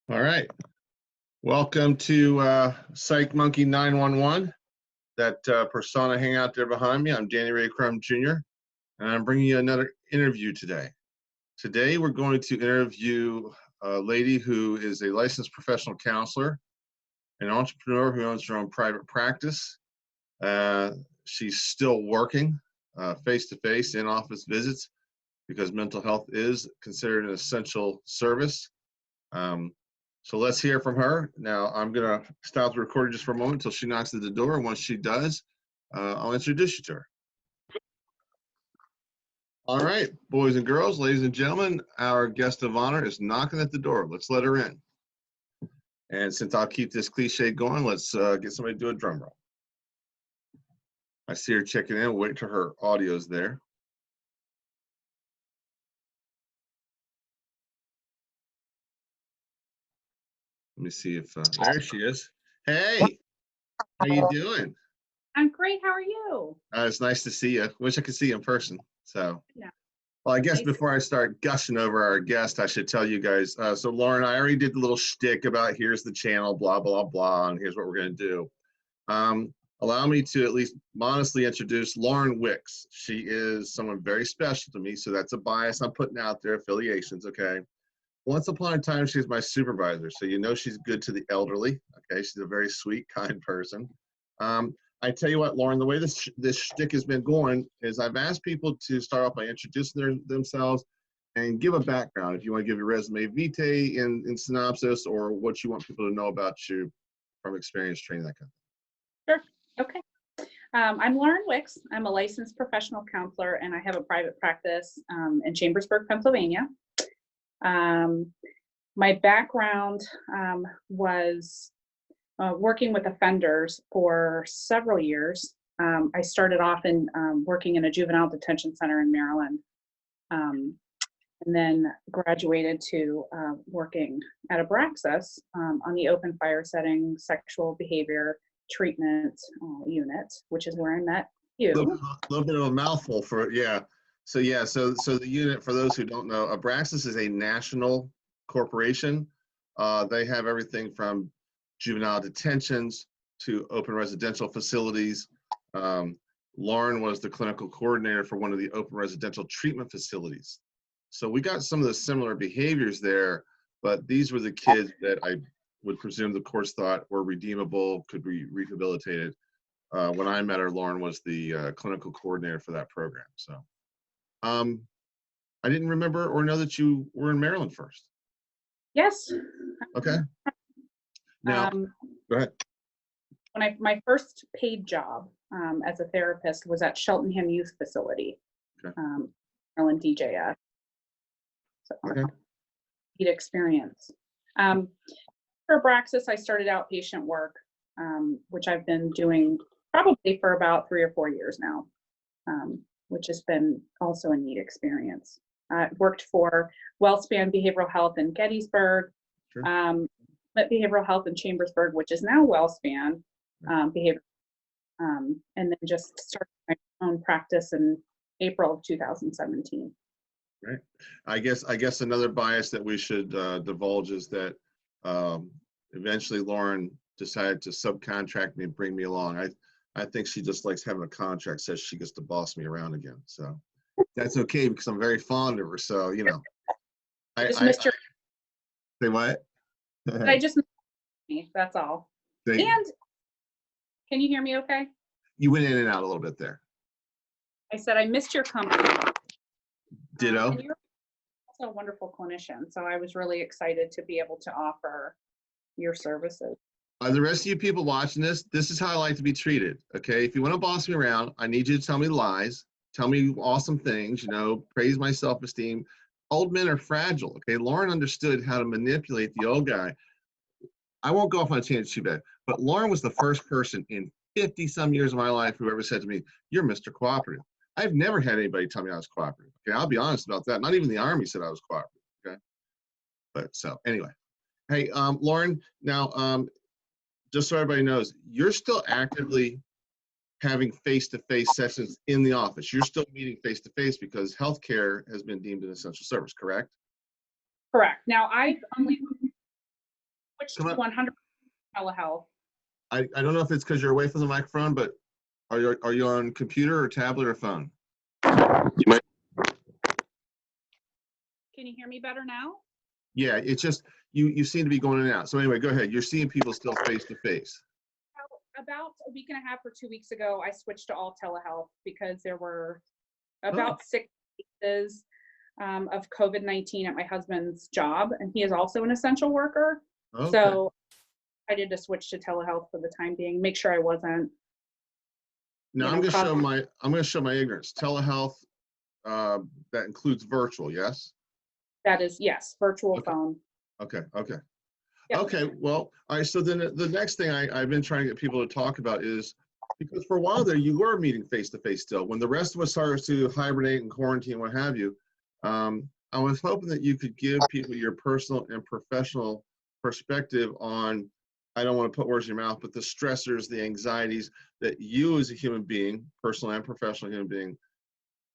All right. Welcome to Psych Monkey 911, that persona hang out there behind me. I'm Danny Ray Crum Jr., and I'm bringing you another interview today. Today, we're going to interview a lady who is a licensed professional counselor, an entrepreneur who owns her own private practice. She's still working face-to-face in-office visits because mental health is considered an essential service. So let's hear from her. Now, I'm going to stop the recording just for a moment until she knocks at the door. And once she does, I'll introduce you to her. All right, boys and girls, ladies and gentlemen, our guest of honor is knocking at the door. Let's let her in. And since I'll keep this cliche going, let's get somebody to do a drum roll. I see her checking in. Wait till her audio's there. Let me see if there she is. Hey, how you doing? I'm great. How are you? It's nice to see you. Wish I could see you in person. So, Yeah. well, I guess before I start gushing over our guest, I should tell you guys. So, Lauren, I already did the little shtick about here's the channel, blah blah blah, and here's what we're going to do. Allow me to at least modestly introduce Lauren Wicks. She is someone very special to me, so that's a bias I'm putting out there. Affiliations, okay. Once upon a time, she was my supervisor, so you know she's good to the elderly. Okay, she's a very sweet, kind person. I tell you what, Lauren, the way this shtick has been going is I've asked people to start off by introducing themselves and give a background. If you want to give your resume vitae in synopsis, or what you want people to know about you from experience, training, that kind Sure. Okay. I'm Lauren Wicks. I'm a licensed professional counselor, and I have a private practice in Chambersburg, Pennsylvania. My background was working with offenders for several years. I started off in working in a juvenile detention center in Maryland, and then graduated to working at Abraxas on the open fire setting sexual behavior treatment unit, which is where I met you. A little bit of a mouthful for yeah. So the unit, for those who don't know, Abraxas is a national corporation. They have everything from juvenile detentions to open residential facilities. Lauren was the clinical coordinator for one of the open residential treatment facilities. So we got some of the similar behaviors there, but these were the kids that I would presume the courts thought were redeemable, could be rehabilitated. When I met her, Lauren was the clinical coordinator for that program. So I didn't remember or know that you were in Maryland first. Yes. Okay. Now, go ahead. My first paid job as a therapist was at Cheltenham Youth Facility, Okay. Maryland DJS. So, Okay. neat experience. For Abraxas, I started outpatient work, which I've been doing probably for about 3 or 4 years now, which has been also a neat experience. I worked for WellSpan Behavioral Health in Gettysburg, Sure. Behavioral Health in Chambersburg, which is now WellSpan Behavioral, and then just started my own practice in April of 2017. Right. I guess another bias that we should divulge is that eventually Lauren decided to subcontract me and bring me along. I think she just likes having a contract, says she gets to boss me around again. So that's okay because I'm very fond of her. So, you know, I just missed your. Say what? I just missed me. That's all. And can you hear me okay? You went in and out a little bit there. I said I missed your company. Ditto. And you're also a wonderful clinician, so I was really excited to be able to offer your services. The rest of you people watching this is how I like to be treated, okay? If you want to boss me around, I need you to tell me lies, tell me awesome things, you know, praise my self-esteem. Old men are fragile, okay? Lauren understood how to manipulate the old guy. I won't go off on a tangent too bad, but Lauren was the first person in 50-some years of my life who ever said to me, "You're Mr. Cooperative." I've never had anybody tell me I was cooperative, okay? I'll be honest about that. Not even the Army said I was cooperative, okay? But so, anyway. Hey, Lauren, now, just so everybody knows, you're still actively having face-to-face sessions in the office. You're still meeting face-to-face because healthcare has been deemed an essential service, correct? Correct. Now, I've only Switched Come to on. 100% telehealth. I don't know if it's because you're away from the microphone, but are you on computer or tablet or phone? You might. Can you hear me better now? Yeah, it's just you seem to be going in and out. So anyway, go ahead. You're seeing people still face to face. About a week and a half or 2 weeks ago, I switched to all telehealth because there were Oh, about 6 cases of COVID-19 at my husband's job, and he is also an essential worker. okay. So I did to switch to telehealth for the time being, make sure I wasn't. Now you I'm know, going to show my ignorance. Telehealth, that includes virtual, yes? That is, yes, virtual Okay. phone. Okay. Okay. Yep. Okay. Well, all right. So then the next thing I've been trying to get people to talk about is, because for a while there you were meeting face to face still. When the rest of us started to hibernate and quarantine, what have you, I was hoping that you could give people your personal and professional perspective on, I don't want to put words in your mouth, but the stressors, the anxieties that you as a human being, personal and professional human being,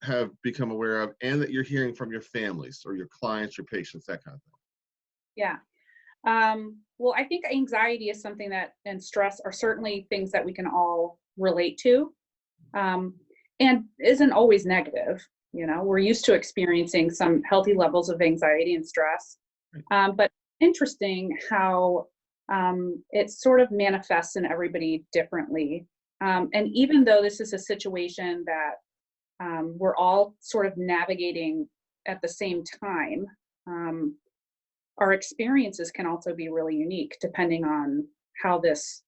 have become aware of, and that you're hearing from your families or your clients, your patients, that kind of thing. Yeah. Well, I think anxiety is something that, and stress are certainly things that we can all relate to, and isn't always negative. We're used to experiencing some healthy levels of anxiety and stress, but interesting how it sort of manifests in everybody differently. And even though this is a situation that we're all sort of navigating at the same time, our experiences can also be really unique depending on how this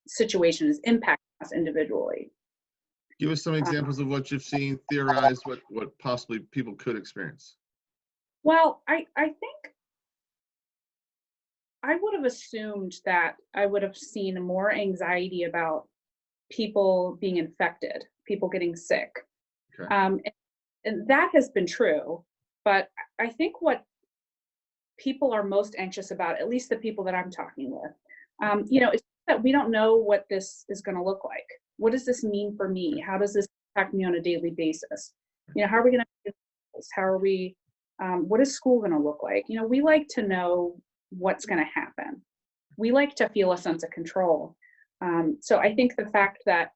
situation is impacting us individually. Give us some examples of what you've seen, theorized, what possibly people could experience. Well, I think I would have assumed that I would have seen more anxiety about people being infected, people getting sick. Okay. And that has been true. But I think what people are most anxious about, at least the people that I'm talking with, is that we don't know what this is going to look like. What does this mean for me? How does this impact me on a daily basis? How are we going to do this? How are we, what is school going to look like? We like to know what's going to happen. We like to feel a sense of control. So I think the fact that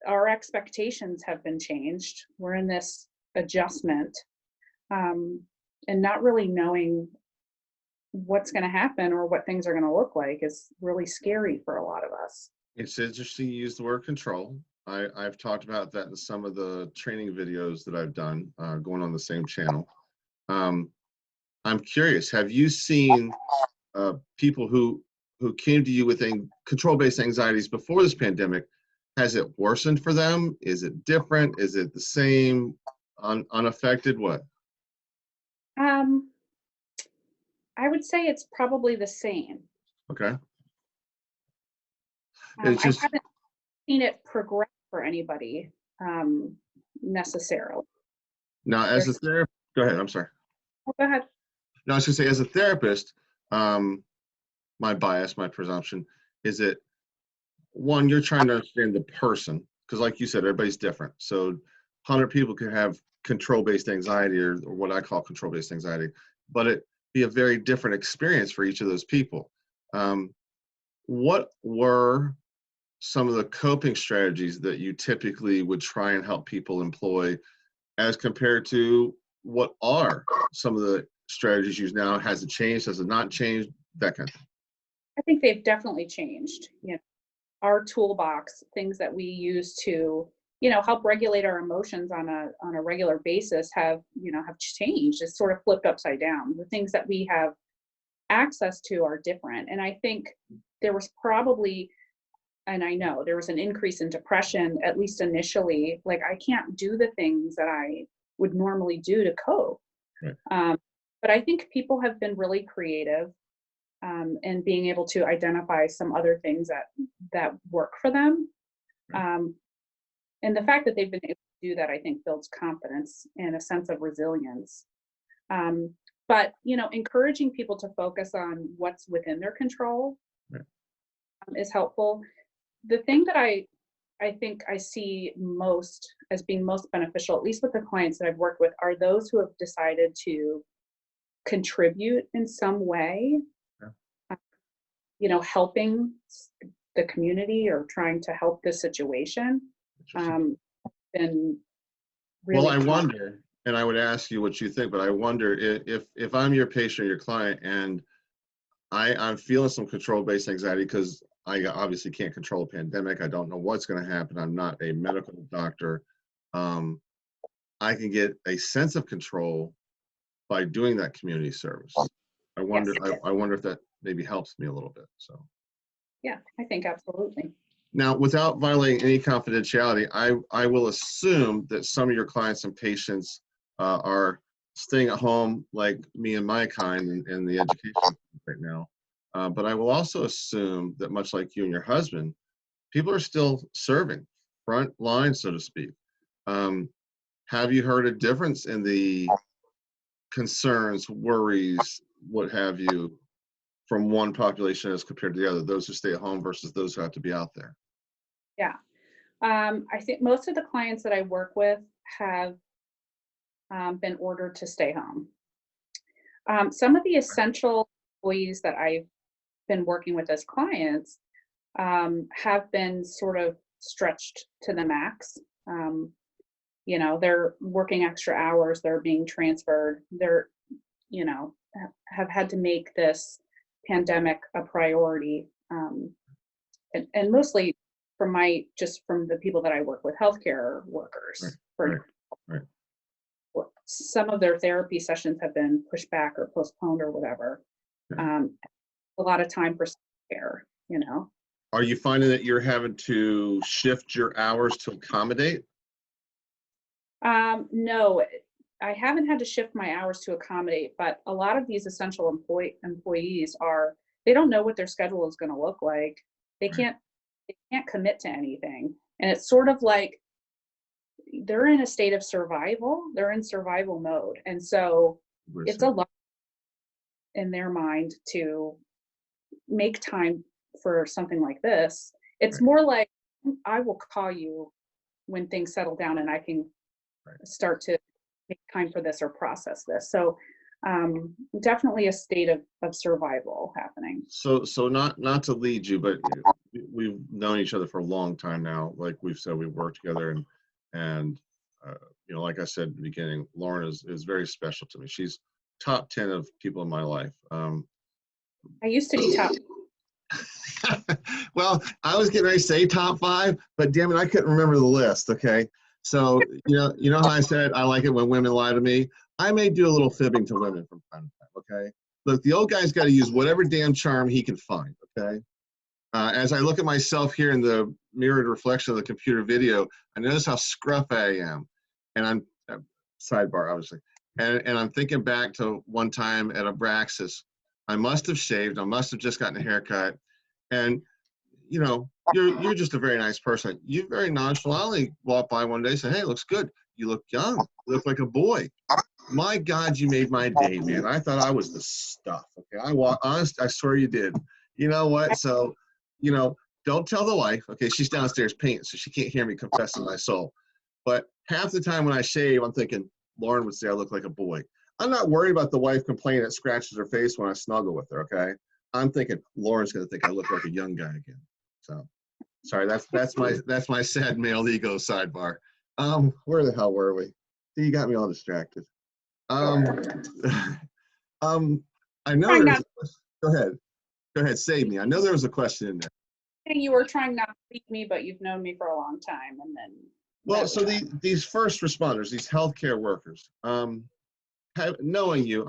our expectations have been changed, we're in this adjustment, and not really knowing what's going to happen or what things are going to look like is really scary for a lot of us. It's interesting you use the word control. I've talked about that in some of the training videos that I've done, going on the same channel. I'm curious, have you seen people who came to you with control-based anxieties before this pandemic? Has it worsened for them? Is it different? Is it the same? Unaffected? What? I would say it's probably the same. Okay. It's I just haven't seen it progress for anybody necessarily. now as a therapist. Go ahead. I'm sorry. Oh, go ahead. No, I was going to say, as a therapist, my bias, my presumption is that, one, you're trying to understand the person, because like you said, everybody's different. So 100 people can have control-based anxiety, or what I call control-based anxiety, but it be a very different experience for each of those people. What were some of the coping strategies that you typically would try and help people employ, as compared to what are some of the strategies used now? Has it changed? Has it not changed? That kind of thing. I think they've definitely changed. Our toolbox, things that we use to, help regulate our emotions on a regular basis have changed. It's sort of flipped upside down. The things that we have access to are different. And I think there was probably, and I know there was an increase in depression, at least initially. Like, I can't do the things that I would normally do to cope. Right. But I think people have been really creative, and being able to identify some other things that work for them. And the fact that they've been able to do that, I think, builds confidence and a sense of resilience. But encouraging people to focus on what's within their control, Right. is helpful. The thing that I think I see most as being most beneficial, at least with the clients that I've worked with, are those who have decided to contribute in some way. Yeah. helping the community or trying to help this situation. Been really Well, I wonder, and I would ask you what you think, but I wonder if I'm your patient or your client and I'm feeling some control-based anxiety because I obviously can't control a pandemic. I don't know what's going to happen. I'm not a medical doctor. I can get a sense of control by doing that community service. I wonder, Yes. I wonder if that maybe helps me a little bit. So, Yeah, I think absolutely. now, without violating any confidentiality, I will assume that some of your clients and patients are staying at home like me and my kind in the education right now. But I will also assume that much like you and your husband, people are still serving front line, so to speak. Have you heard a difference in the concerns, worries, what have you, from one population as compared to the other, those who stay at home versus those who have to be out there? Yeah. I think most of the clients that I work with have been ordered to stay home. Some of the essential employees that I've been working with as clients have been sort of stretched to the max. They're working extra hours, they're being transferred, they're, have had to make this pandemic a priority. And mostly from the people that I work with, healthcare workers. Right. Some of their therapy sessions have been pushed back or postponed or whatever. A lot of time for care. Are you finding that you're having to shift your hours to accommodate? No, I haven't had to shift my hours to accommodate, but a lot of these essential employees they don't know what their schedule is going to look like. They can't commit to anything. And it's sort of like they're in a state of survival. They're in survival mode. And so it's a lot in their mind to make time for something like this. It's more like, I will call you when things settle down and I can start to make time for this or process this. So definitely a state of survival happening. So not to lead you, but we've known each other for a long time now. Like we've said, we've worked together, and like I said at the beginning, Lauren is very special to me. She's top 10 of people in my life. I used to be top. Well, I was getting ready to say top 5, but damn it, I couldn't remember the list. Okay, so you know how I said I like it when women lie to me. I may do a little fibbing to women from time to time. Okay, look, the old guy's got to use whatever damn charm he can find. Okay, as I look at myself here in the mirrored reflection of the computer video, I notice how scruffy I am, and I'm sidebar obviously, and I'm thinking back to one time at Abraxas. I must have shaved. I must have just gotten a haircut, and you're just a very nice person. You very nonchalantly walked by one day and said, "Hey, it looks good. You look young. You look like a boy." My God, you made my day, man. I thought I was the stuff. Okay, honest, I swear you did. You know what? So, don't tell the wife. Okay, she's downstairs painting, so she can't hear me confessing my soul. But half the time when I shave, I'm thinking Lauren would say I look like a boy. I'm not worried about the wife complaining that scratches her face when I snuggle with her. Okay, I'm thinking Lauren's gonna think I look like a young guy again. So, sorry, that's my sad male ego sidebar. Where the hell were we? See, you got me all distracted. I know there's. Go ahead, save me. I know there was a question in there. You were trying not to beat me, but you've known me for a long time, and then. Well, so these first responders, these healthcare workers, knowing you,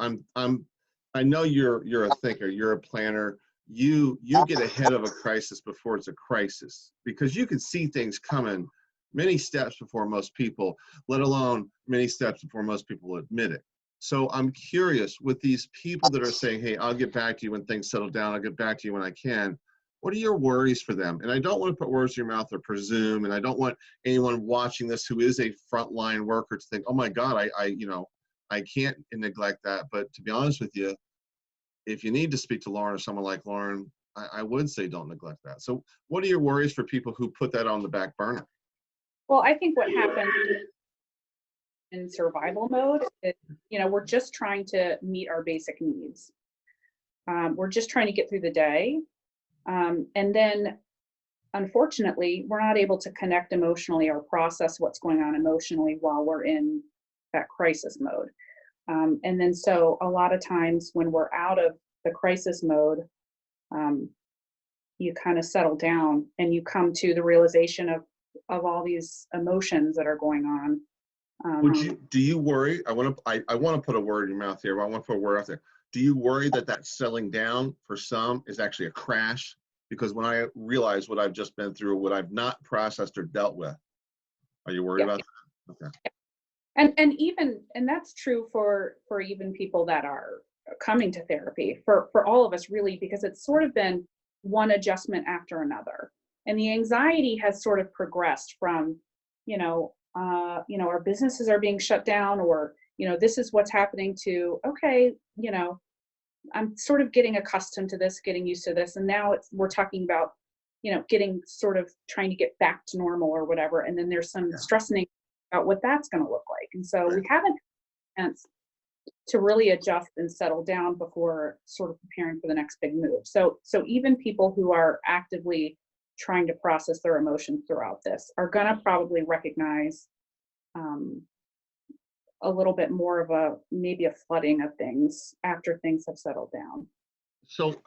I know you're a thinker, you're a planner. You get ahead of a crisis before it's a crisis because you can see things coming many steps before most people, let alone many steps before most people admit it. So I'm curious with these people that are saying, "Hey, I'll get back to you when things settle down. I'll get back to you when I can." What are your worries for them? And I don't want to put words in your mouth or presume, and I don't want anyone watching this who is a frontline worker to think, "Oh my God, I can't neglect that." But to be honest with you, if you need to speak to Lauren or someone like Lauren, I would say don't neglect that. So what are your worries for people who put that on the back burner? Well, I think what happened in survival mode is, we're just trying to meet our basic needs. We're just trying to get through the day. And then unfortunately, we're not able to connect emotionally or process what's going on emotionally while we're in that crisis mode. And then so a lot of times when we're out of the crisis mode, um, you kind of settle down and you come to the realization of all these emotions that are going on. Do you worry? I want to put a word in your mouth here, but I want to put a word out there. Do you worry that that settling down for some is actually a crash? Because when I realize what I've just been through, what I've not processed or dealt with, are you worried Yeah. about that? Okay. And that's true for even people that are coming to therapy, for all of us really, because it's sort of been one adjustment after another, and the anxiety has sort of progressed from, our businesses are being shut down, or this is what's happening, to okay, I'm sort of getting accustomed to this, getting used to this, and now we're talking about getting sort of trying to get back to normal or whatever, and then there's some stress and about what that's going to look like. And so we haven't had a chance to really adjust and settle down before sort of preparing for the next big move. So even people who are actively trying to process their emotions throughout this are going to probably recognize um, a little bit more of maybe a flooding of things after things have settled down. So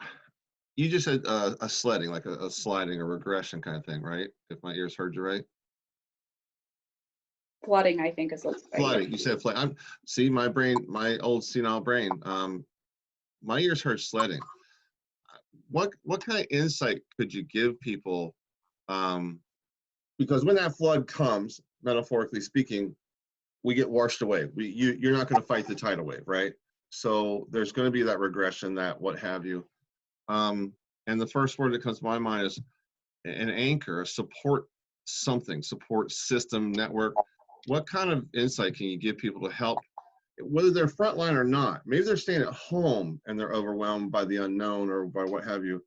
you just said a sledding, like a sliding or regression kind of thing, right? If my ears heard you right. Flooding, I think, is Flooding. You said flooding. See, my brain, my old senile brain. My ears heard sledding. What kind of insight could you give people? Because when that flood comes, metaphorically speaking, we get washed away. You're not going to fight the tidal wave, right? So there's going to be that regression, that what have you. And the first word that comes to my mind is an anchor, a support support system, network. What kind of insight can you give people to help, whether they're frontline or not? Maybe they're staying at home and they're overwhelmed by the unknown or by what have you.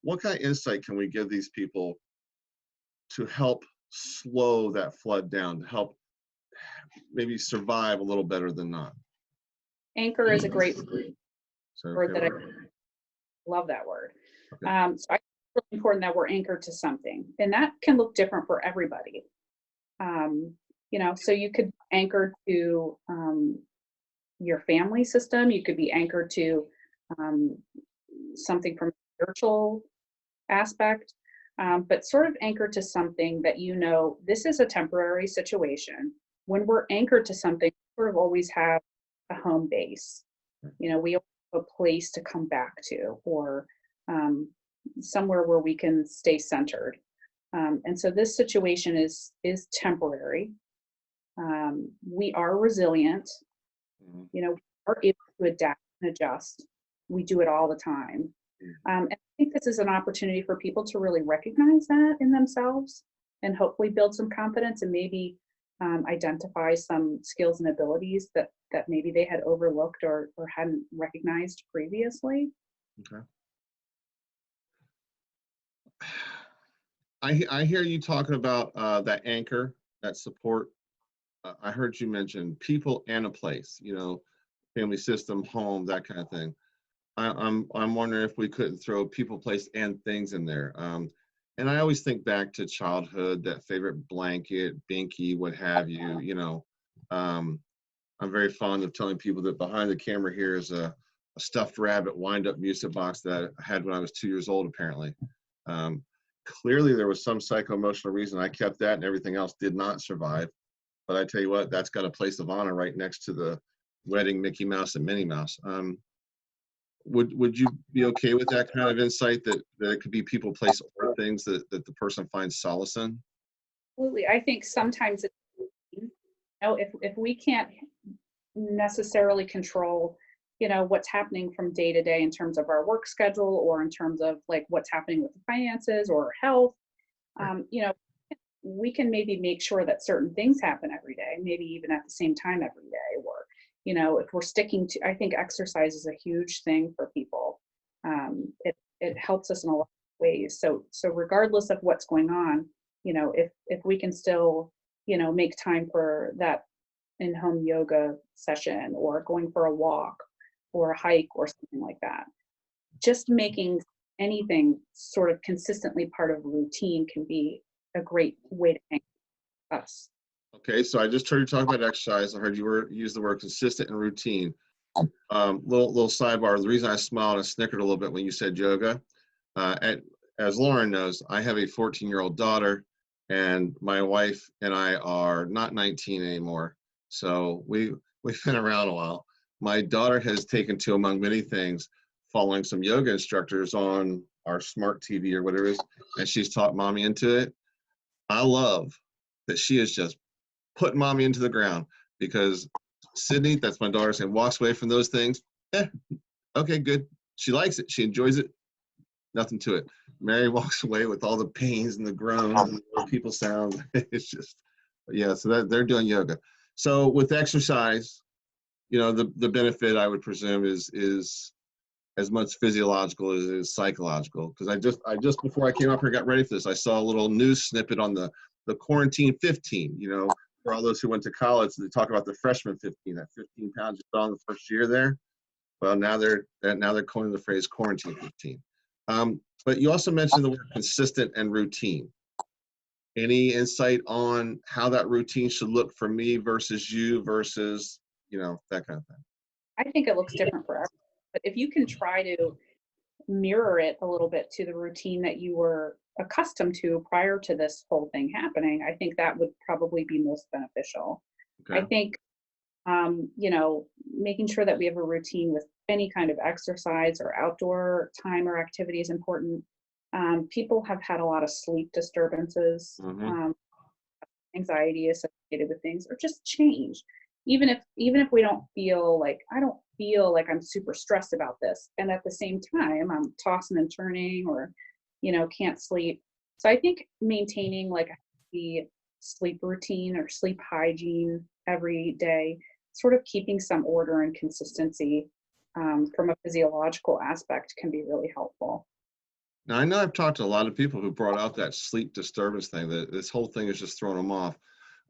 What kind of insight can we give these people to help slow that flood down, to help maybe survive a little better than not? Anchor is a great So, word okay, that I love that word. okay. So I think it's really important that we're anchored to something, and that can look different for everybody. So you could be anchored to your family system. You could be anchored to um, something from a spiritual aspect, but sort of anchored to something that this is a temporary situation. When we're anchored to something, we sort of always have a home base. We have a place to come back to, or somewhere where we can stay centered. And so this situation is temporary. We are resilient. Mhm. We are able to adapt and adjust. We do it all the time. And I think this is an opportunity for people to really recognize that in themselves, and hopefully build some confidence, and maybe identify some skills and abilities that maybe they had overlooked or hadn't recognized previously. Okay. I hear you talking about that anchor, that support. I heard you mention people and a place, family system, home, that kind of thing. I'm wondering if we couldn't throw people, place, and things in there. And I always think back to childhood, that favorite blanket, binky, what have you. I'm very fond of telling people that behind the camera here is a stuffed rabbit wind-up music box that I had when I was 2 years old, apparently. Um, Clearly, there was some psycho-emotional reason I kept that, and everything else did not survive. But I tell you what, that's got a place of honor right next to the wedding Mickey Mouse and Minnie Mouse. Would you be okay with that kind of insight, that it could be people, place, or things that the person finds solace in? Absolutely. I think sometimes if we can't necessarily control what's happening from day to day in terms of our work schedule, or in terms of like what's happening with the finances or health, Right. we can maybe make sure that certain things happen every day, maybe even at the same time every day. Or if we're sticking to, I think exercise is a huge thing for people. It helps us in a lot of ways. So regardless of what's going on, if we can still make time for that in-home yoga session, or going for a walk or a hike or something like that, just making anything sort of consistently part of a routine can be a great way to anchor us. Okay, so I just heard you talk about exercise. I heard you use the word consistent and routine. Little sidebar. The reason I smiled and snickered a little bit when you said yoga, as Lauren knows, I have a 14-year-old daughter, and my wife and I are not 19 anymore. So we've been around a while. My daughter has taken to, among many things, following some yoga instructors on our smart TV or whatever it is, and she's taught mommy into it. I love that she is just putting mommy into the ground, because Sydney, that's my daughter, saying, walks away from those things. Okay, good. She likes it. She enjoys it. Nothing to it. Mary walks away with all the pains and the groans and the people sounds. It's just, yeah, so that they're doing yoga. So with exercise, the benefit, I would presume, is as much physiological as it is psychological. Because I just before I came up here, got ready for this, I saw a little news snippet on the quarantine 15, for all those who went to college. They talk about the freshman 15, that 15 pounds you put on the first year there. Well, now they're coining the phrase quarantine 15. But you also mentioned the word consistent and routine. Any insight on how that routine should look for me versus you versus, that kind of thing? I think it looks different for everyone, but if you can try to mirror it a little bit to the routine that you were accustomed to prior to this whole thing happening, I think that would probably be most beneficial. Okay. I think, making sure that we have a routine with any kind of exercise or outdoor time or activity is important. People have had a lot of sleep disturbances, anxiety associated with things, or just change. Even if we don't feel like, I don't feel like I'm super stressed about this, and at the same time I'm tossing and turning, or can't sleep. So I think maintaining like the sleep routine or sleep hygiene every day, sort of keeping some order and consistency from a physiological aspect, can be really helpful. Now, I know I've talked to a lot of people who brought out that sleep disturbance thing, that this whole thing is just throwing them off.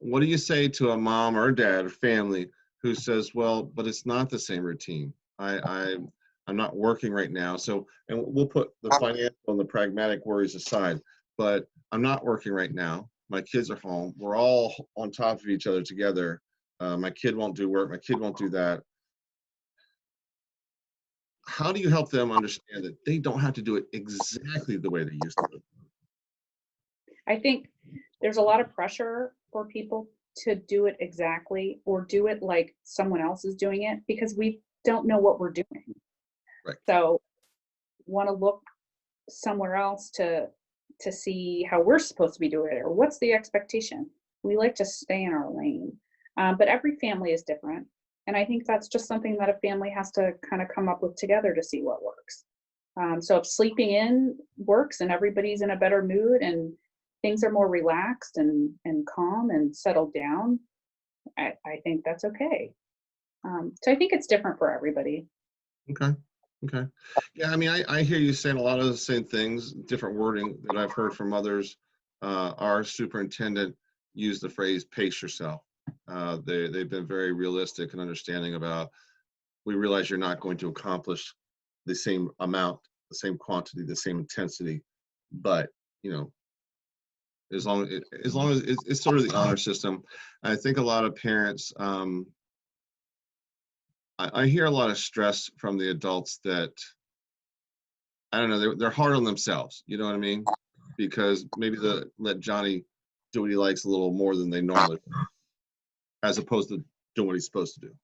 What do you say to a mom or dad or family who says, well, but it's not the same routine. I'm not working right now. So, and we'll put the financial and the pragmatic worries aside, but I'm not working right now. My kids are home. We're all on top of each other together. My kid won't do work. My kid won't do that. How do you help them understand that they don't have to do it exactly the way they used to? I think there's a lot of pressure for people to do it exactly, or do it like someone else is doing it, because we don't know what we're doing. Right. So want to look somewhere else to see how we're supposed to be doing it, or what's the expectation. We like to stay in our lane, but every family is different, and I think that's just something that a family has to kind of come up with together to see what works. So if sleeping in works and everybody's in a better mood and things are more relaxed and calm and settled down, I think that's okay. So I think it's different for everybody. Okay. Okay. Yeah, I mean, I hear you saying a lot of the same things, different wording that I've heard from others. Our superintendent used the phrase "pace yourself." They've been very realistic and understanding about. We realize you're not going to accomplish the same amount, the same quantity, the same intensity, but as long as it's sort of the honor system. I think a lot of parents. I hear a lot of stress from the adults that, I don't know, they're hard on themselves. You know what I mean? Because maybe let Johnny do what he likes a little more than they normally, as opposed to doing what he's supposed to do.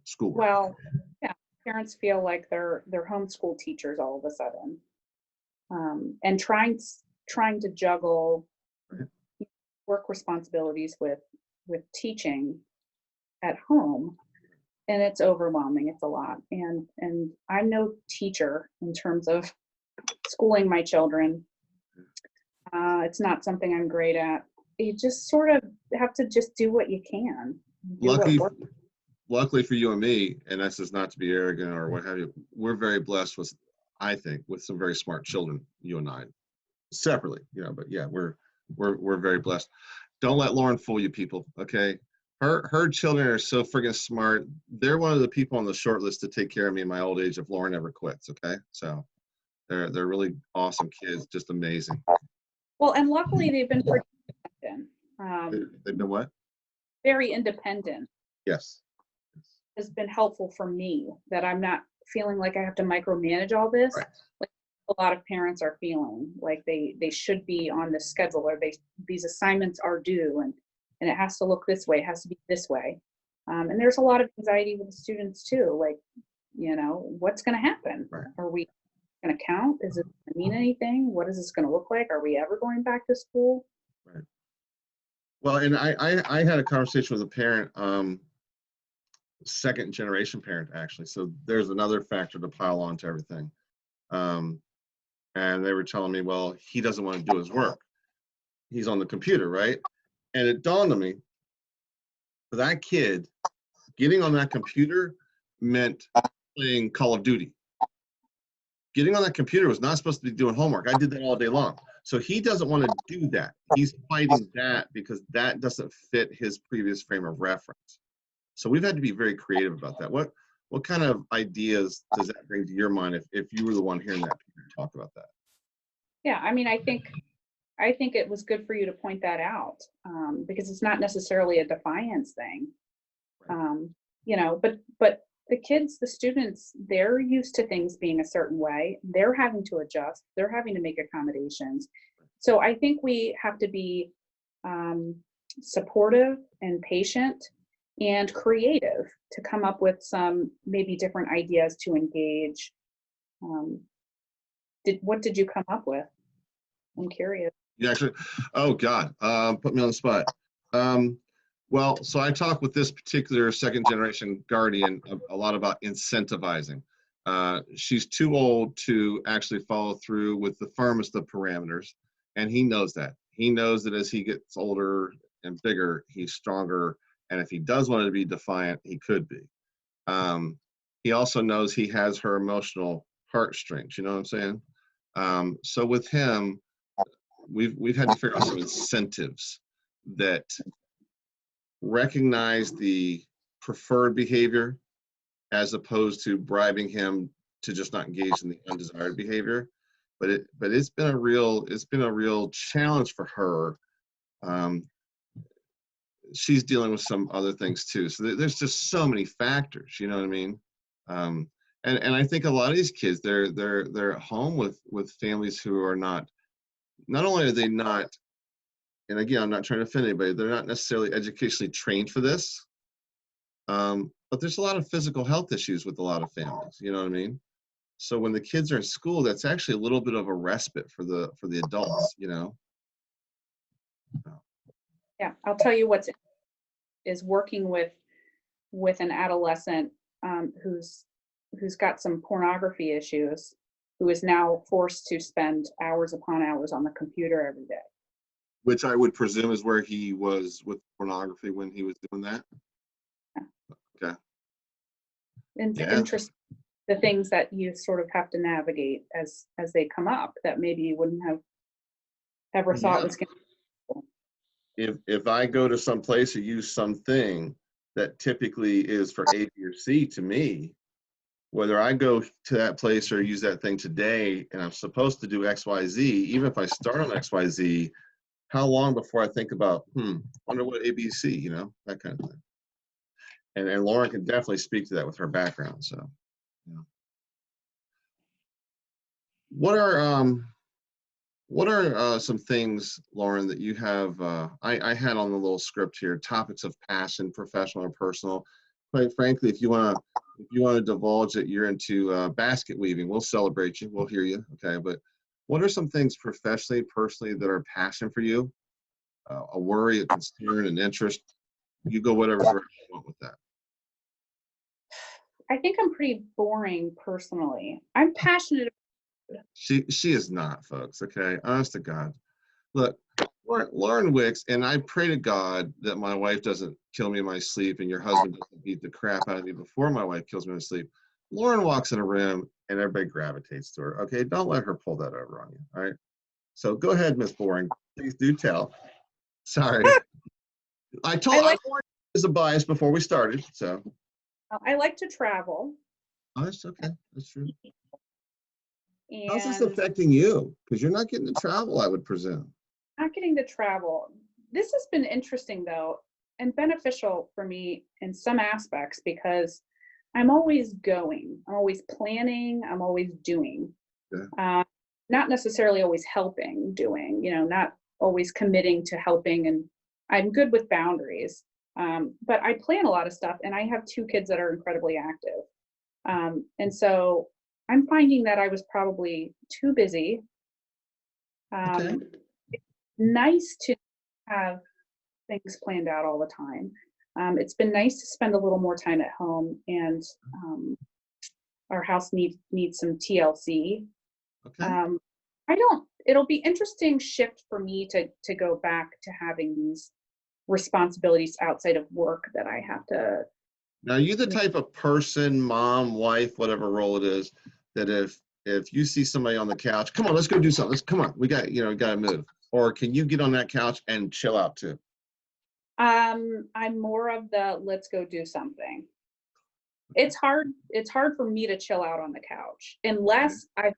Schoolwork. Well, yeah, parents feel like they're homeschool teachers all of a sudden, and trying to juggle Right. work responsibilities with teaching at home, and it's overwhelming. It's a lot, and I'm no teacher in terms of schooling my children. It's not something I'm great at. You just sort of have to just do what you can. Do what works. Luckily for you and me, and this is not to be arrogant or what have you, we're very blessed with, I think, with some very smart children, you and I, separately, but yeah, we're very blessed. Don't let Lauren fool you, people, okay? Her children are so friggin' smart. They're one of the people on the short list to take care of me in my old age if Lauren ever quits, okay? So They're really awesome kids, just amazing. Well, and luckily they've been pretty independent, They've been what? very independent. Yes. Has been helpful for me, that I'm not feeling like I have to micromanage all this. Right. Like a lot of parents are feeling like they should be on the schedule, or these assignments are due, and it has to look this way, it has to be this way. And there's a lot of anxiety with the students too, like, what's going to happen? Right. Are we going to count? Is it going to mean anything? What is this going to look like? Are we ever going back to school? Right. Well, and I had a conversation with a parent, second generation parent actually. So there's another factor to pile on to everything. And they were telling me, well, he doesn't want to do his work. He's on the computer, right? And it dawned on me, for that kid, getting on that computer meant playing Call of Duty. Getting on that computer was not supposed to be doing homework. I did that all day long. So he doesn't want to do that. He's fighting that because that doesn't fit his previous frame of reference. So we've had to be very creative about that. What kind of ideas does that bring to your mind if you were the one hearing that talk about that? Yeah, I mean, I think it was good for you to point that out, because it's not necessarily a defiance thing. But the kids, the students, they're used to things being a certain way. They're having to adjust. They're having to make accommodations. So I think we have to be supportive and patient and creative to come up with some maybe different ideas to engage. What did you come up with? I'm curious. You actually, oh God, put me on the spot. Well, so I talked with this particular second generation guardian a lot about incentivizing. She's too old to actually follow through with the firmest of parameters, and he knows that. He knows that as he gets older and bigger, he's stronger, and if he does want to be defiant, he could be. He also knows he has her emotional heartstrings, you know what I'm saying? So with him, we've had to figure out some incentives that recognize the preferred behavior as opposed to bribing him to just not engage in the undesired behavior. But it's been a real challenge for her. She's dealing with some other things too. So there's just so many factors, you know what I mean? And I think a lot of these kids, they're at home with families who are not only are they not, and again, I'm not trying to offend anybody, they're not necessarily educationally trained for this, but there's a lot of physical health issues with a lot of families, you know what I mean? So when the kids are in school, that's actually a little bit of a respite for the adults, you know? Yeah, I'll tell you what's is working with an adolescent who's got some pornography issues, who is now forced to spend hours upon hours on the computer every day. Which I would presume is where he was with pornography when he was doing that. Okay. Interesting, the things that you sort of have to navigate as they come up that maybe you wouldn't have ever thought was going to. If I go to some place or use something that typically is for A, B, or C to me, whether I go to that place or use that thing today and I'm supposed to do X, Y, Z, even if I start on X, Y, Z, how long before I think about, wonder what ABC, you know, that kind of thing. And Lauren can definitely speak to that with her background. So, yeah. What are some things, Lauren, that you have? I had on the little script here: topics of passion, professional or personal. Quite frankly, if you want to divulge that you're into basket weaving, we'll celebrate you. We'll hear you. Okay, but what are some things professionally, personally that are passion for you? A worry, a concern, an interest. You go whatever direction you want with that. I think I'm pretty boring personally. I'm passionate. She is not, folks. Okay, honest to God. Look, Lauren Wicks, and I pray to God that my wife doesn't kill me in my sleep and your husband doesn't beat the crap out of me before my wife kills me in my sleep. Lauren walks in a room and everybody gravitates to her. Okay, don't let her pull that over on you. All right. So go ahead, Miss Boring. Please do tell. Sorry. I warned you there's a bias before we started. So I like to travel. oh, that's okay. That's true. How's this and affecting you? Because you're not getting to travel, I would presume. not getting to travel. This has been interesting though, and beneficial for me in some aspects because I'm always going, I'm always planning, I'm always doing. Yeah. Not necessarily always helping, doing, not always committing to helping. And I'm good with boundaries. But I plan a lot of stuff and I have 2 kids that are incredibly active. And so I'm finding that I was probably too busy. Okay. Nice to have things planned out all the time. It's been nice to spend a little more time at home, and our house needs some TLC. Okay. It'll be interesting shift for me to go back to having these responsibilities outside of work that I have to. Now, are you the type of person, mom, wife, whatever role it is, that if you see somebody on the couch, come on, let's go do something. Come on, we got to move. Or can you get on that couch and chill out too? I'm more of the let's go do something. It's hard for me to chill out on the couch unless I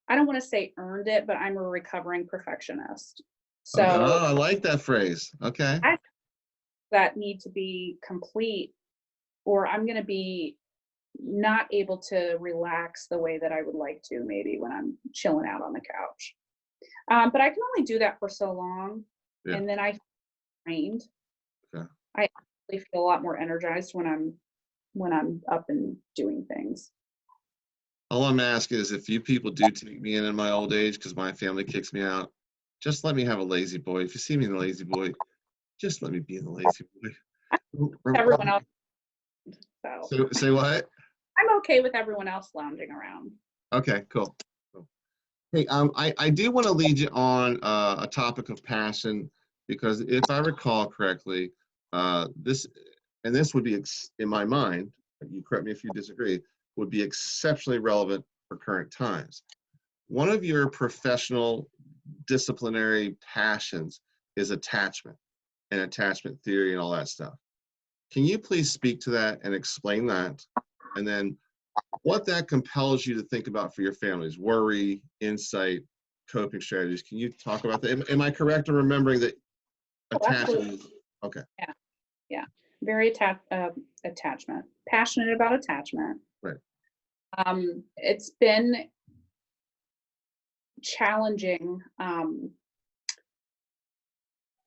don't want to say earned it, but I'm a recovering perfectionist. So Okay. Oh, I like that phrase. Okay. that need to be complete, or I'm going to be not able to relax the way that I would like to maybe when I'm chilling out on the couch. But I can only do that for so long. Yeah. And then I trained. Okay. I actually feel a lot more energized when I'm up and doing things. All I'm asking is if you people do take me in my old age, because my family kicks me out, just let me have a lazy boy. If you see me in the lazy boy, just let me be in the lazy boy. Everyone else, so Say what? I'm okay with everyone else lounging around. Okay, cool. Hey, I do want to lead you on a topic of passion, because if I recall correctly, this would be, in my mind, you correct me if you disagree, would be exceptionally relevant for current times. One of your professional disciplinary passions is attachment and attachment theory and all that stuff. Can you please speak to that and explain that? And then what that compels you to think about for your families: worry, insight, coping strategies. Can you talk about that? Am I correct in remembering that attachment is, okay. Yeah. Very attachment, passionate about attachment. Right. It's been challenging and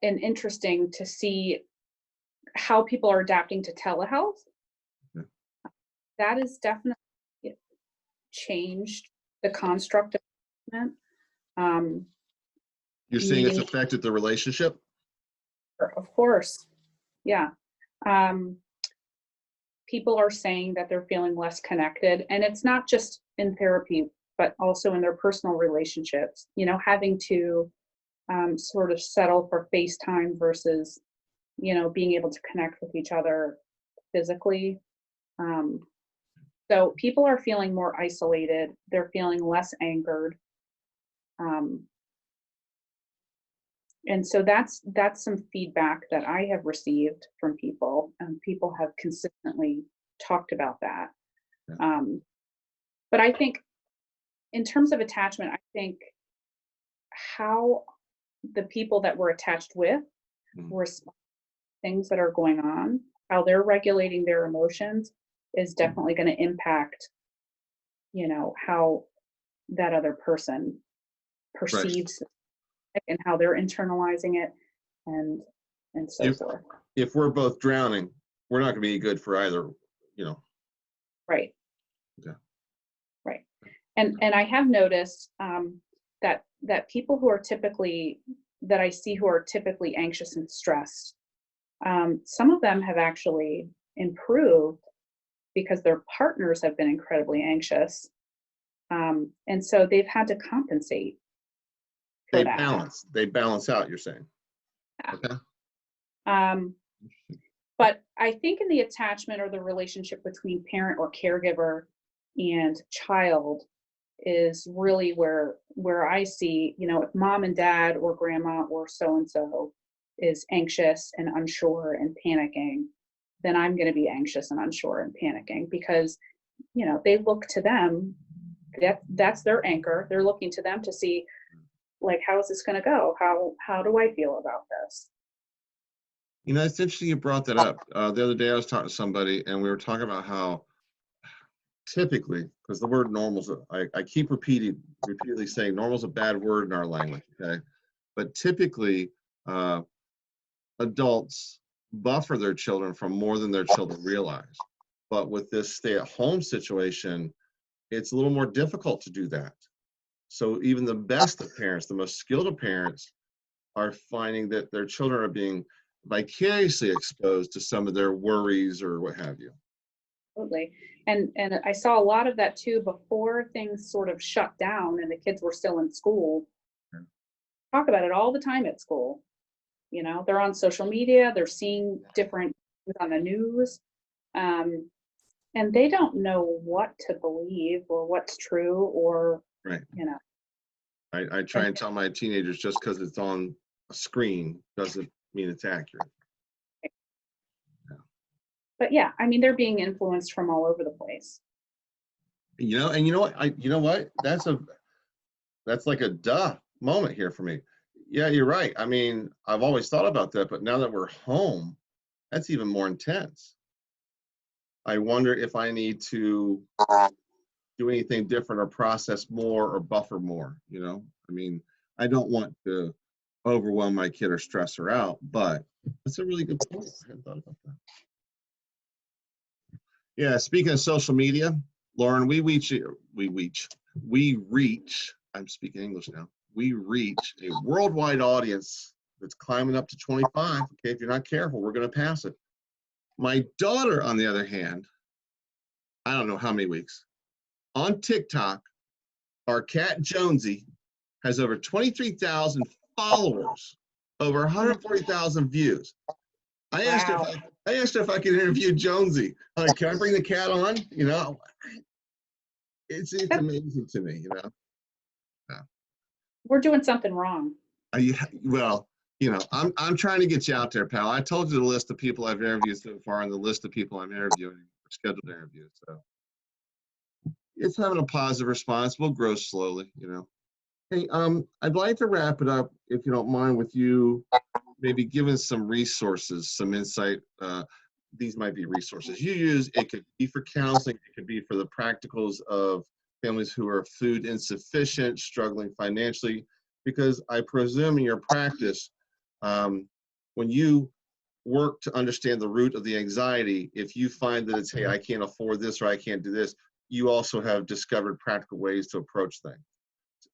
interesting to see how people are adapting to telehealth. Yeah. That has definitely changed the construct of attachment. You're seeing it's Meeting, affected the relationship? of course, yeah. People are saying that they're feeling less connected, and it's not just in therapy, but also in their personal relationships. Having to sort of settle for FaceTime versus, being able to connect with each other physically. So people are feeling more isolated. They're feeling less anchored. And so that's some feedback that I have received from people, and people have consistently talked about that. Yeah. But I think in terms of attachment, I think how the people that we're attached with respond to things that are going on, how they're regulating their emotions is definitely going to impact, how that other person perceives it and how they're internalizing it, and so forth. If we're both drowning, we're not going to be good for either, Right. Okay. Right. And I have noticed that people who are that I see who are typically anxious and stressed, some of them have actually improved because their partners have been incredibly anxious. And so they've had to compensate for that. They balance out, you're saying. Yeah. Okay. But I think in the attachment or the relationship between parent or caregiver and child is really where I see, if mom and dad or grandma or so-and-so is anxious and unsure and panicking, then I'm going to be anxious and unsure and panicking because, they look to them that's their anchor. They're looking to them to see, like, how is this going to go? How do I feel about this? You know, it's interesting you brought that up. The other day I was talking to somebody and we were talking about how typically, because the word normal's, I keep repeatedly saying normal's a bad word in our language, okay? But typically, adults buffer their children from more than their children realize. But with this stay-at-home situation, it's a little more difficult to do that. So even the best of parents, the most skilled of parents, are finding that their children are being vicariously exposed to some of their worries or what have you. Absolutely. And I saw a lot of that too before things sort of shut down and the kids were still in school. Yeah. Talk about it all the time at school. You know, they're on social media, they're seeing different things on the news, and they don't know what to believe or what's true, or, Right. you know. I try and tell my teenagers just because it's on a screen doesn't mean it's accurate. But yeah, I mean, they're being influenced from all over the place. You know, and you know what? You know what? That's like a duh moment here for me. Yeah, you're right. I mean, I've always thought about that, but now that we're home, that's even more intense. I wonder if I need to do anything different or process more or buffer more, you know? I mean, I don't want to overwhelm my kid or stress her out, but that's a really good point. I hadn't thought about that. Yeah, speaking of social media, Lauren, I'm speaking English now. We reach a worldwide audience that's climbing up to 25. Okay, if you're not careful, we're going to pass it. My daughter, on the other hand, I don't know how many weeks, on TikTok, our cat Jonesy has over 23,000 followers, over 140,000 views. I asked her Wow. if I could interview Jonesy. I'm like, can I bring the cat on? You know, it's amazing to me, you know. Yeah. We're doing something wrong. Well, you know, I'm trying to get you out there, pal. I told you the list of people I've interviewed so far and the list of people I'm interviewing or scheduled to interview. So it's having a positive response. We'll grow slowly, you know. Hey, I'd like to wrap it up, if you don't mind, with you maybe giving some resources, some insight. These might be resources you use. It could be for counseling. It could be for the practicals of families who are food insufficient, struggling financially, because I presume in your practice, when you work to understand the root of the anxiety, if you find that it's, hey, I can't afford this or I can't do this, you also have discovered practical ways to approach things.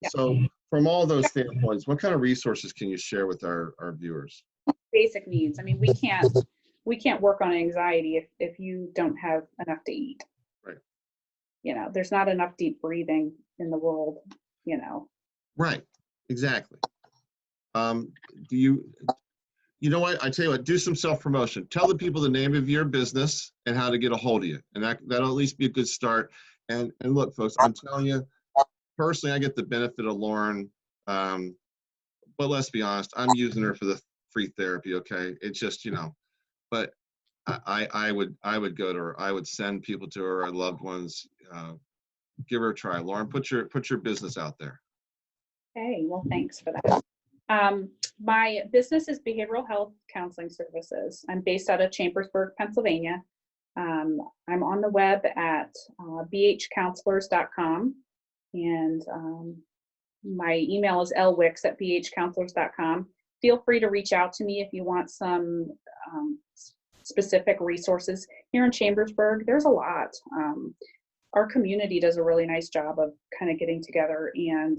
So from all those standpoints, what kind of resources can you share with our viewers? Basic needs. I mean, we can't work on anxiety if you don't have enough to eat. Right. You know, there's not enough deep breathing in the world, you know. Right. Exactly. Do you know what? I tell you what, do some self-promotion. Tell the people the name of your business and how to get a hold of you. And that'll at least be a good start. And look, folks, I'm telling you, personally, I get the benefit of Lauren. But let's be honest, I'm using her for the free therapy, okay? It's just, you know, but I would go to her. I would send people to her, our loved ones. Give her a try. Lauren, put your business out there. Hey, well, thanks for that. My business is behavioral health counseling services. I'm based out of Chambersburg, Pennsylvania. I'm on the web at bhcounselors.com, and my email is lwicks@bhcounselors.com. Feel free to reach out to me if you want some specific resources. Here in Chambersburg, there's a lot. Our community does a really nice job of kind of getting together and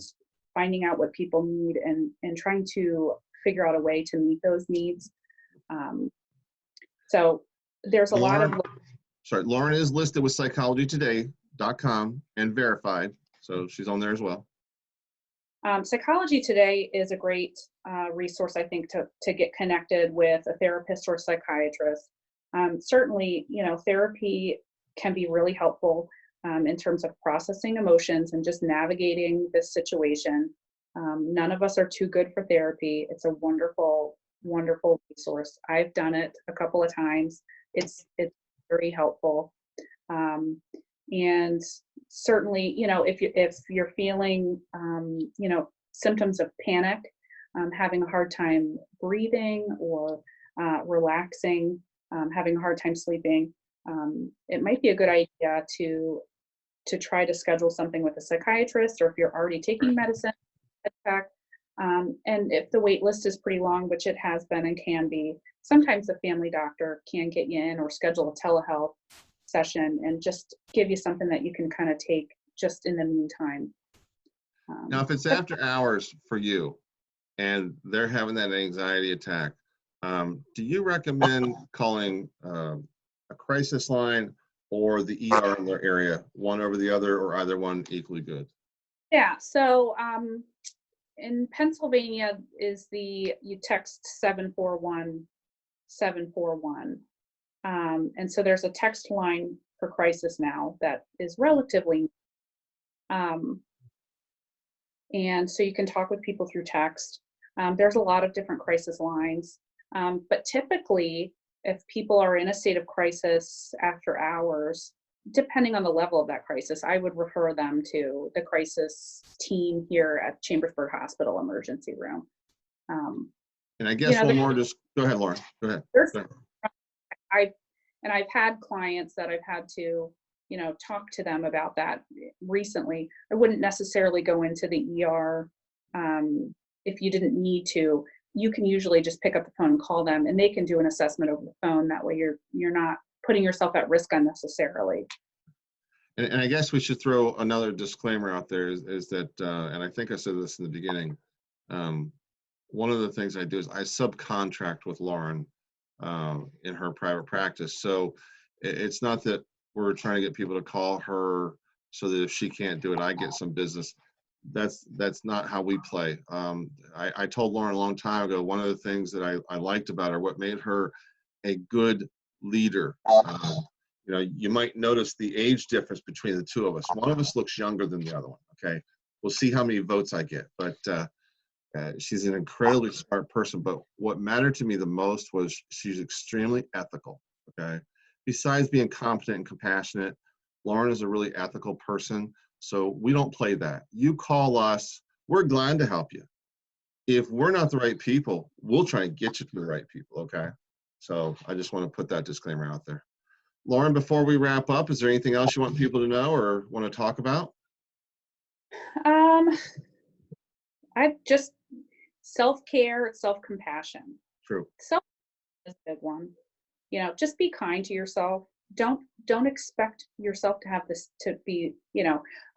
finding out what people need and trying to figure out a way to meet those needs. So there's a lot of. Sorry, Lauren is listed with psychologytoday.com and verified, so she's on there as well. Psychology Today is a great resource, I think, to get connected with a therapist or psychiatrist. Certainly, you know, therapy can be really helpful in terms of processing emotions and just navigating this situation. None of us are too good for therapy. It's a wonderful, wonderful resource. I've done it a couple of times. It's very helpful. And certainly, if you're feeling, symptoms of panic, having a hard time breathing or relaxing, having a hard time sleeping, it might be a good idea to try to schedule something with a psychiatrist, or if you're already taking medicine, check. And if the wait list is pretty long, which it has been and can be, sometimes the family doctor can get you in or schedule a telehealth session and just give you something that you can kind of take just in the meantime. Now, if it's after hours for you and they're having that anxiety attack, do you recommend calling a crisis line or the ER in their area, one over the other, or either one equally good? Yeah, so in Pennsylvania you text 741 741. And so there's a text line for crisis now that is relatively, and so you can talk with people through text. There's a lot of different crisis lines, but typically, if people are in a state of crisis after hours, depending on the level of that crisis, I would refer them to the crisis team here at Chambersburg Hospital Emergency Room. And I guess one more, just go ahead, Lauren. Go ahead. Go ahead. I've had clients that I've had to, talk to them about that recently. I wouldn't necessarily go into the ER if you didn't need to. You can usually just pick up the phone and call them, and they can do an assessment over the phone. That way, you're not putting yourself at risk unnecessarily. And I guess we should throw another disclaimer out there is that, and I think I said this in the beginning. One of the things I do is I subcontract with Lauren in her private practice. So it's not that we're trying to get people to call her so that if she can't do it, I get some business. That's not how we play. I told Lauren a long time ago, one of the things that I liked about her, what made her a good leader. You might notice the age difference between the two of us. One of us looks younger than the other one. Okay, we'll see how many votes I get. But she's an incredibly smart person. But what mattered to me the most was she's extremely ethical. Okay, besides being competent and compassionate, Lauren is a really ethical person. So we don't play that. You call us, we're glad to help you. If we're not the right people, we'll try and get you to the right people. Okay, so I just want to put that disclaimer out there. Lauren, before we wrap up, is there anything else you want people to know or want to talk about? I just self-care, self-compassion. True. Self is a big one. Just be kind to yourself. Don't expect yourself to have this to be,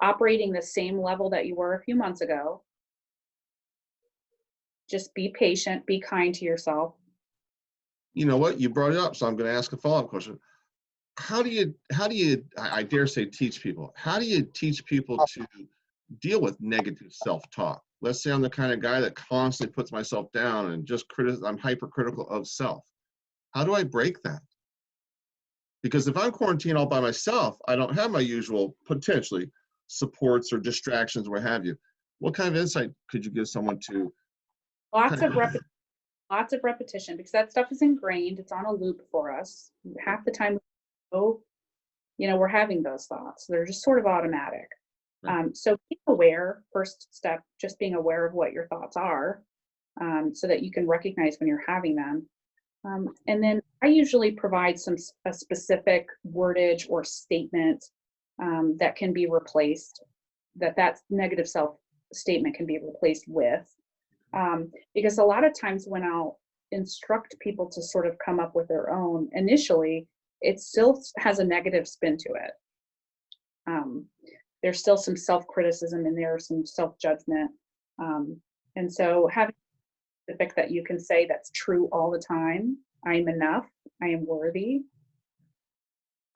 operating the same level that you were a few months ago. Just be patient, be kind to yourself. You know what? You brought it up, so I'm going to ask a follow-up question. How do you, I dare say, teach people? How do you teach people to deal with negative self-talk? Let's say I'm the kind of guy that constantly puts myself down and just I'm hypercritical of self. How do I break that? Because if I'm quarantined all by myself, I don't have my usual, potentially, supports or distractions, what have you. What kind of insight could you give someone to? Lots of repetition, because that stuff is ingrained. It's on a loop for us. Half the time, we're having those thoughts. They're just sort of automatic. So being aware, first step, just being aware of what your thoughts are, so that you can recognize when you're having them. And then I usually provide a specific wordage or statement that can be replaced, that negative self statement can be replaced with. Because a lot of times when I'll instruct people to sort of come up with their own, initially, it still has a negative spin to it. There's still some self-criticism in there, some self-judgment. And so having specific that you can say that's true all the time. I am enough. I am worthy.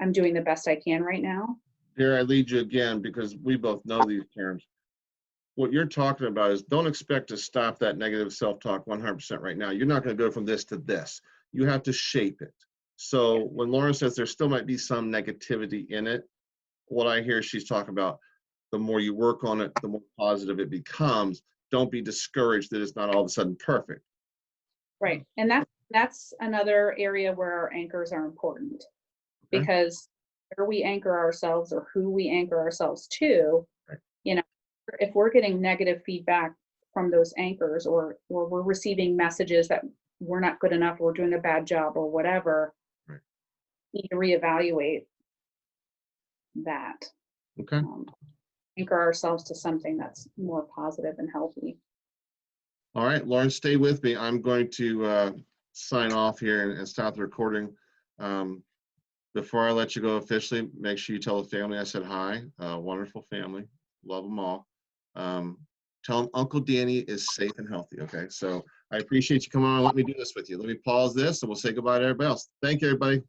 I'm doing the best I can right now. Here I lead you again, because we both know these terms. What you're talking about is, don't expect to stop that negative self-talk 100% right now. You're not going to go from this to this. You have to shape it. So when Lauren says there still might be some negativity in it, what I hear she's talking about, the more you work on it, the more positive it becomes. Don't be discouraged that it's not all of a sudden perfect. Right. And that's another area where our anchors are important, because we anchor ourselves or who we anchor ourselves to. Right. You know, if we're getting negative feedback from those anchors, or we're receiving messages that we're not good enough, or we're doing a bad job, or whatever, Right. we need to reevaluate that. Okay. Anchor ourselves to something that's more positive and healthy. All right, Lauren, stay with me. I'm going to sign off here and stop the recording. Before I let you go officially, make sure you tell the family I said hi. Wonderful family. Love them all. Tell them Uncle Danny is safe and healthy, okay? So I appreciate you coming on and let me do this with you. Let me pause this and we'll say goodbye to everybody else. Thank you, everybody.